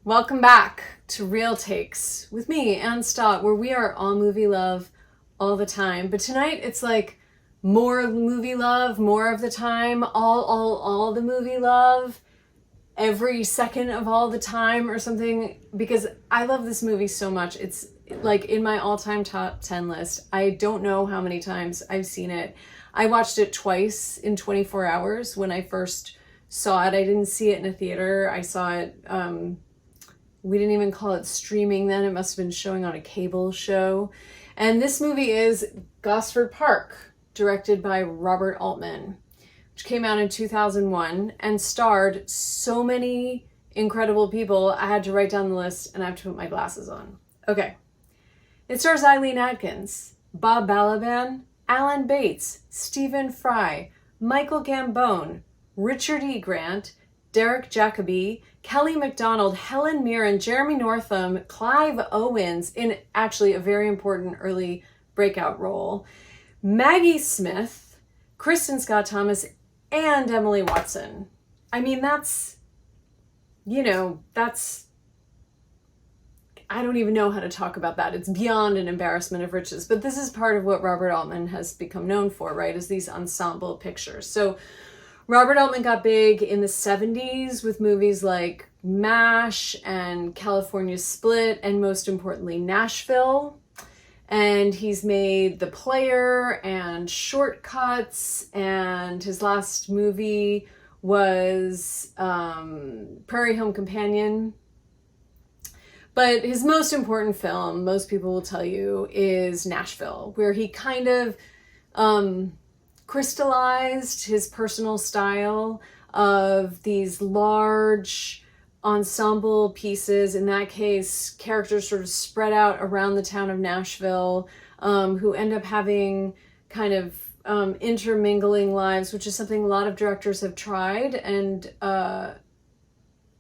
Welcome back to Real Takes with me and Stott, where we are all movie love all the time. But tonight it's like more movie love, more of the time, all the movie love, every second of all the time or something, because I love this movie so much. It's like in my all-time top 10 list. I don't know how many times I've seen it. I watched it twice in 24 hours when I first saw it. I didn't see it in a theater. I saw it, we didn't even call it streaming then. It must have been showing on a cable show. And this movie is Gosford Park, directed by Robert Altman, which came out in 2001 and starred so many incredible people. I had to write down the list and I have to put my glasses on. Okay. It stars Eileen Atkins, Bob Balaban, Alan Bates, Stephen Fry, Michael Gambon, Richard E. Grant, Derek Jacobi, Kelly MacDonald, Helen Mirren, Jeremy Northam, Clive Owens in actually a very important early breakout role, Maggie Smith, Kristen Scott Thomas, and Emily Watson. I mean, that's, I don't even know how to talk about that. It's beyond an embarrassment of riches. But this is part of what Robert Altman has become known for, right? Is these ensemble pictures. So Robert Altman got big in the 70s with movies like MASH and California Split, and most importantly, Nashville. And he's made The Player and Shortcuts, and his last movie was Prairie Home Companion. But his most important film, most people will tell you, is Nashville, where he kind of crystallized his personal style of these large ensemble pieces. In that case, characters sort of spread out around the town of Nashville, who end up having kind of intermingling lives, which is something a lot of directors have tried. And I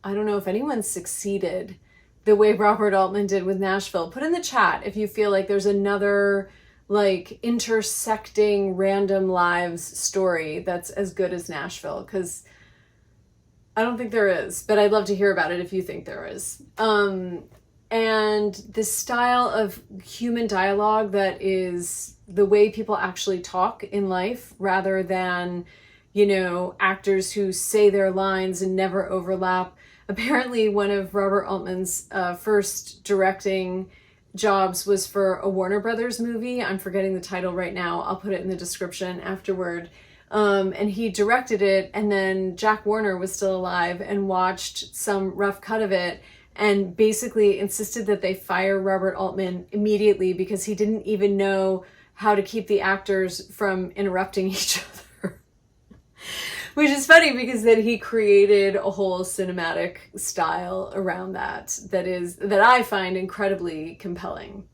don't know if anyone's succeeded the way Robert Altman did with Nashville. Put in the chat if you feel like there's another like intersecting random lives story that's as good as Nashville, because I don't think there is, but I'd love to hear about it if you think there is. And this style of human dialogue that is the way people actually talk in life, rather than, actors who say their lines and never overlap. Apparently one of Robert Altman's first directing jobs was for a Warner Brothers movie. I'm forgetting the title right now. I'll put it in the description afterward. And he directed it, and then Jack Warner was still alive and watched some rough cut of it and basically insisted that they fire Robert Altman immediately because he didn't even know how to keep the actors from interrupting each other. Which is funny because then he created a whole cinematic style around that I find incredibly compelling.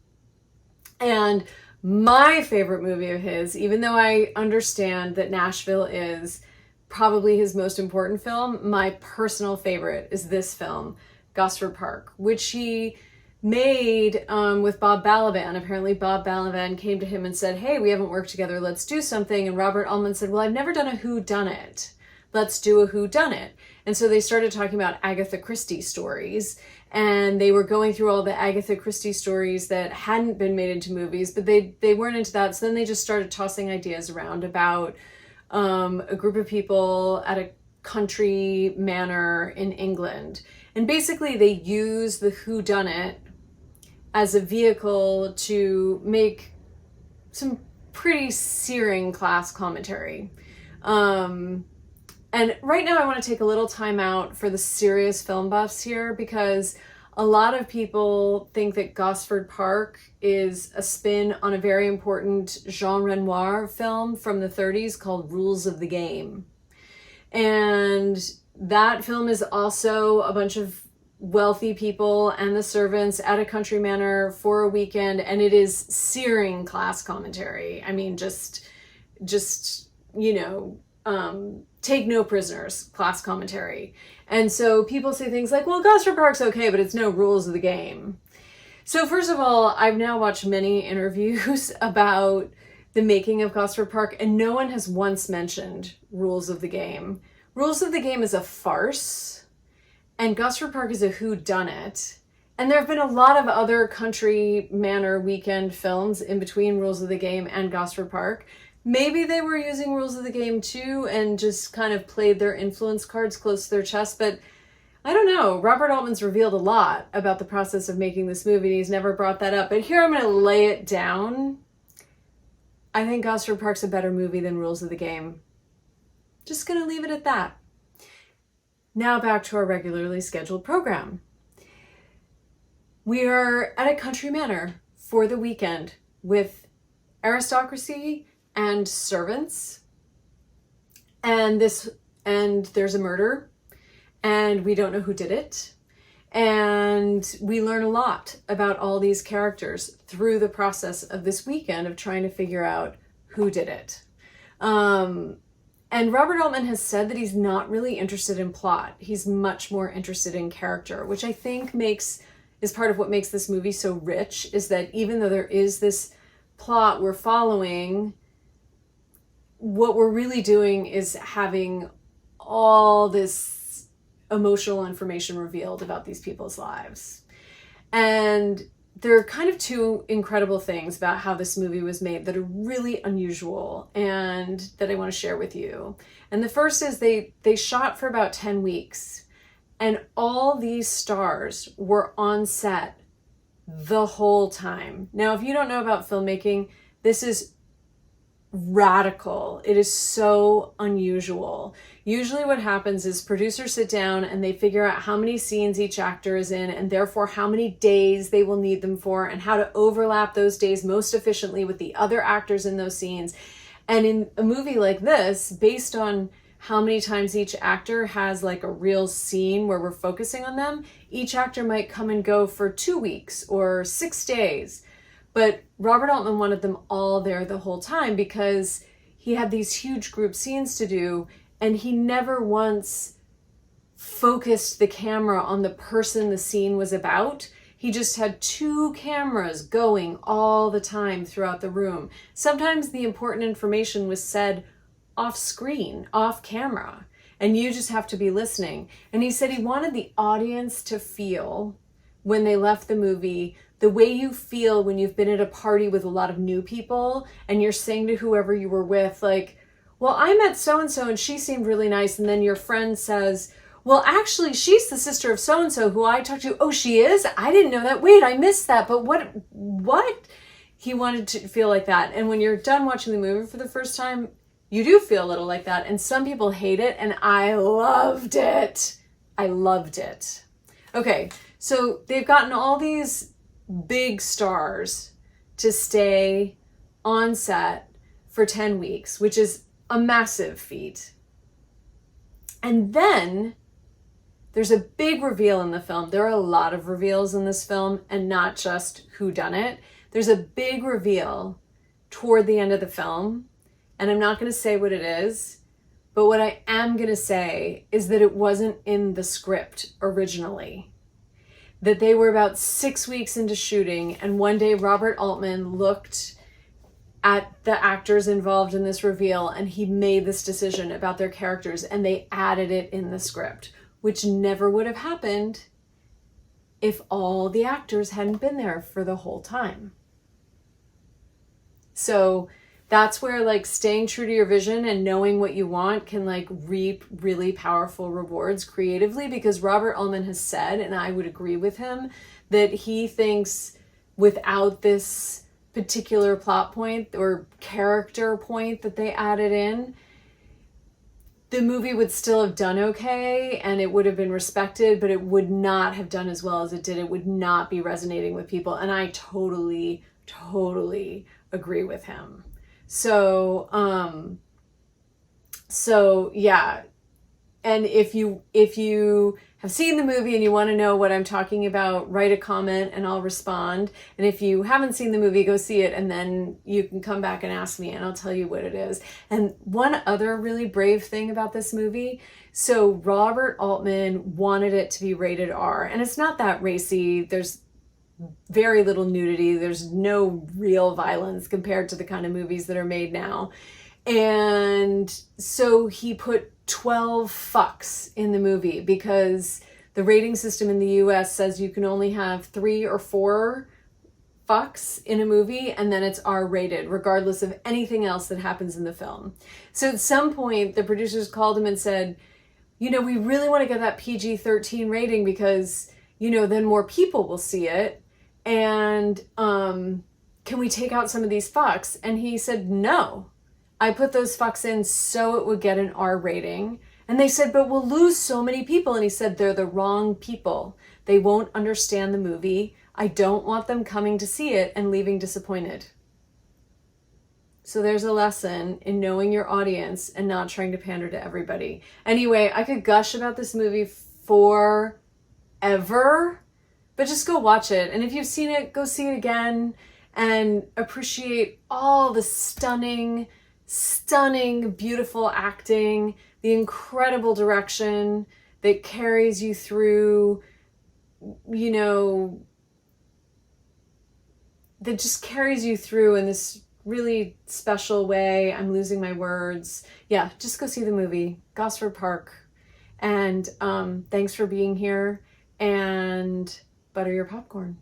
And my favorite movie of his, even though I understand that Nashville is probably his most important film, my personal favorite is this film, Gosford Park, which he made with Bob Balaban. Apparently Bob Balaban came to him and said, hey, we haven't worked together, let's do something. And Robert Altman said, well, I've never done a whodunit. Let's do a whodunit. And so they started talking about Agatha Christie stories, and they were going through all the Agatha Christie stories that hadn't been made into movies, but they weren't into that. So then they just started tossing ideas around about a group of people at a country manor in England. And basically they use the whodunit as a vehicle to make some pretty searing class commentary. And right now I want to take a little time out for the serious film buffs here, because a lot of people think that Gosford Park is a spin on a very important Jean Renoir film from the 30s called Rules of the Game. And that film is also a bunch of wealthy people and the servants at a country manor for a weekend, and it is searing class commentary. I mean, just take no prisoners class commentary. And so people say things like, well, Gosford Park's okay, but it's no Rules of the Game. So first of all, I've now watched many interviews about the making of Gosford Park, and no one has once mentioned Rules of the Game. Rules of the Game is a farce. and Gosford Park is a whodunit. And there have been a lot of other country manor weekend films in between Rules of the Game and Gosford Park. Maybe they were using Rules of the Game too and just kind of played their influence cards close to their chest, but I don't know. Robert Altman's revealed a lot about the process of making this movie, and he's never brought that up. But here I'm going to lay it down. I think Gosford Park's a better movie than Rules of the Game. Just going to leave it at that. Now back to our regularly scheduled program. We are at a country manor for the weekend with aristocracy and servants. And there's a murder. And we don't know who did it. And we learn a lot about all these characters through the process of this weekend of trying to figure out who did it. And Robert Altman has said that he's not really interested in plot. He's much more interested in character, which I think is part of what makes this movie so rich, is that even though there is this plot we're following, what we're really doing is having all this emotional information revealed about these people's lives. And there are kind of two incredible things about how this movie was made that are really unusual and that I want to share with you. And the first is they shot for about 10 weeks, and all these stars were on set the whole time. Now, if you don't know about filmmaking, this is radical. It is so unusual. Usually what happens is producers sit down and they figure out how many scenes each actor is in, and therefore how many days they will need them for, and how to overlap those days most efficiently with the other actors in those scenes. And in a movie like this, based on how many times each actor has like a real scene where we're focusing on them, each actor might come and go for 2 weeks or 6 days. But Robert Altman wanted them all there the whole time because he had these huge group scenes to do, and he never once focused the camera on the person the scene was about. He just had 2 cameras going all the time throughout the room. Sometimes the important information was said off screen, off camera, and you just have to be listening. And he said he wanted the audience to feel, when they left the movie, the way you feel when you've been at a party with a lot of new people and you're saying to whoever you were with, like, well, I met so-and-so and she seemed really nice. And then your friend says, well, actually, she's the sister of so-and-so who I talked to. Oh, she is? I didn't know that. Wait, I missed that. But what? He wanted to feel like that. And when you're done watching the movie for the first time, you do feel a little like that. And some people hate it. And I loved it. I loved it. Okay, so they've gotten all these big stars to stay on set for 10 weeks, which is a massive feat. And then there's a big reveal in the film. There are a lot of reveals in this film, and not just who done it. There's a big reveal toward the end of the film, and I'm not going to say what it is, but what I am going to say is that it wasn't in the script originally. That they were about 6 weeks into shooting, and one day Robert Altman looked at the actors involved in this reveal and he made this decision about their characters, and they added it in the script, which never would have happened if all the actors hadn't been there for the whole time. So that's where like staying true to your vision and knowing what you want can like reap really powerful rewards creatively, because Robert Altman has said, and I would agree with him, that he thinks without this particular plot point or character point that they added in, the movie would still have done okay and it would have been respected, but it would not have done as well as it did. It would not be resonating with people. And I totally agree with him. So yeah. And if you have seen the movie and you want to know what I'm talking about, write a comment and I'll respond. And if you haven't seen the movie, go see it, and then you can come back and ask me and I'll tell you what it is. And one other really brave thing about this movie, so Robert Altman wanted it to be rated R, and it's not that racy. There's very little nudity. There's no real violence compared to the kind of movies that are made now. And so he put 12 fucks in the movie because the rating system in the US says you can only have 3 or 4 fucks in a movie, and then it's R-rated, regardless of anything else that happens in the film. So at some point, the producers called him and said, you know, we really want to get that PG-13 rating because, you know, then more people will see it. And can we take out some of these fucks? And he said, no. I put those fucks in so it would get an R rating. And they said, but we'll lose so many people. And he said, they're the wrong people. They won't understand the movie. I don't want them coming to see it and leaving disappointed. So there's a lesson in knowing your audience and not trying to pander to everybody. Anyway, I could gush about this movie forever, but just go watch it. And if you've seen it, go see it again and appreciate all the stunning, beautiful acting, the incredible direction that carries you through, you know, that just carries you through in this really special way. I'm losing my words. Yeah, just go see the movie, Gosford Park. And thanks for being here, and butter your popcorn.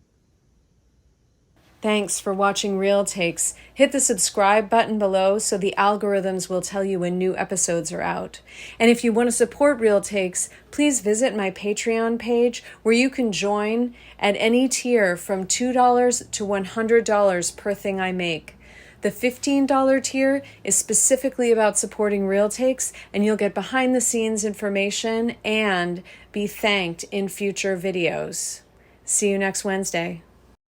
Thanks for watching Real Takes. Hit the subscribe button below so the algorithms will tell you when new episodes are out. And if you want to support Real Takes, please visit my Patreon page where you can join at any tier from $2 to $100 per thing I make. The $15 tier is specifically about supporting Real Takes, and you'll get behind the scenes information and be thanked in future videos. See you next Wednesday.